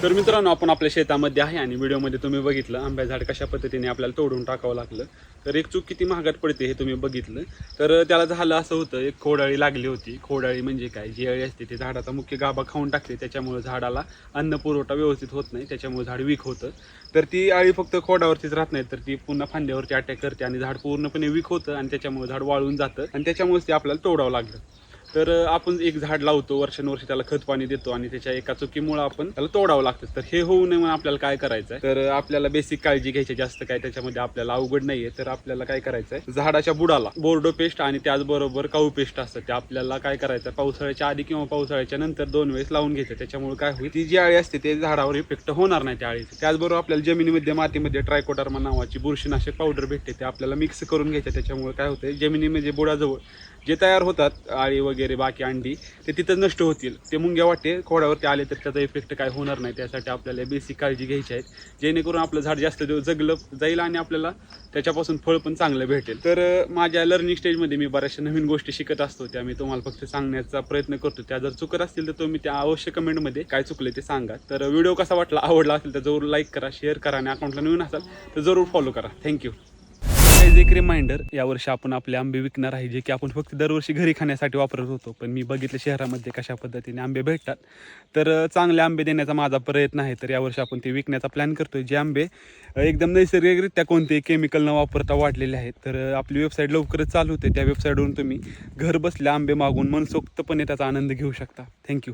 तर मित्रांनो, आपण आपल्या शेतामध्ये आहे आणि व्हिडिओमध्ये तुम्ही बघितलं आंब्या झाड कशा पद्धतीने आपल्याला तोडून टाकावं लागलं. तर एक चूक किती महागात पडते हे तुम्ही बघितलं. तर त्याला झालं असं होतं, एक खोडाळी लागली होती. खोडाळी म्हणजे काय, जी अळी असते ती झाडाचा मुख्य गाभा खाऊन टाकते, त्याच्यामुळे झाडाला अन्न पुरवठा व्यवस्थित होत नाही, त्याच्यामुळे झाड वीक होतं. तर ती अळी फक्त खोडावरतीच राहत नाही, तर ती पुन्हा फांद्यावरती अटॅक करते आणि झाड पूर्णपणे वीक होतं आणि त्याच्यामुळे झाड वाळून जातं आणि त्याच्यामुळेच ते आपल्याला तोडावं लागलं. तर आपण एक झाड लावतो, वर्षानुवर्षी त्याला खत पाणी देतो आणि त्याच्या एका चुकीमुळे आपण त्याला तोडावं लागतं. तर हे होऊ नये म्हणून आपल्याला काय करायचं आहे, तर आपल्याला बेसिक काळजी घ्यायची, जास्त काय त्याच्यामध्ये आपल्याला अवघड नाहीये. तर आपल्याला काय करायचं आहे, झाडाच्या बुडाला बोर्डो पेस्ट आणि त्याचबरोबर काऊ पेस्ट असतं, ते आपल्याला काय करायचं, पावसाळ्याच्या आधी किंवा पावसाळ्याच्या नंतर 2 वेळेस लावून घ्यायचं. त्याच्यामुळे काय होईल, ती जी अळी असते ते झाडावर इफेक्ट होणार नाही त्या अळीचं. त्याचबरोबर आपल्याला जमिनीमध्ये मातीमध्ये ट्रायकोडर्मा नावाची बुरशीनाशक पावडर भेटते, ते आपल्याला मिक्स करून घ्यायचं. त्याच्यामुळे काय होतं, जमिनीमध्ये बुडाजवळ जे तयार होतात आळी वगैरे बाकी अंडी, ते तिथं नष्ट होतील. ते मुंग्या वाटे खोडावरती आले तर त्याचा इफेक्ट काय होणार नाही. त्यासाठी आपल्याला बेसिक काळजी घ्यायची आहे, जेणेकरून आपलं झाड जास्त दिवस जगलं जाईल आणि आपल्याला त्याच्यापासून फळ पण चांगलं भेटेल. तर माझ्या लर्निंग स्टेजमध्ये मी बऱ्याचशा नवीन गोष्टी शिकत असतो, त्या मी तुम्हाला फक्त सांगण्याचा प्रयत्न करतो. त्या जर चुकत असतील तर तुम्ही त्या अवश्य कमेंटमध्ये काय चुकले ते सांगा. तर व्हिडिओ कसा वाटला, आवडला असेल तर जरूर लाईक करा, शेअर करा आणि अकाउंटला नवीन असाल तर जरूर फॉलो करा. थँक्यू. एक रिमाइंडर, यावर्षी आपण आपले आंबे विकणार आहे, जे की आपण फक्त दरवर्षी घरी खाण्यासाठी वापरत होतो. पण मी बघितलं शहरामध्ये कशा पद्धतीने आंबे भेटतात, तर चांगले आंबे देण्याचा माझा प्रयत्न आहे. तर यावर्षी आपण ते विकण्याचा प्लॅन करतोय, जे आंबे एकदम नैसर्गिकरित्या कोणतेही केमिकल न वापरता वाढलेले आहेत. तर आपली वेबसाईट लवकरच चालू होते, त्या वेबसाईटवरून तुम्ही घर बसल्या आंबे मागून मनसोक्तपणे त्याचा आनंद घेऊ शकता. थँक्यू.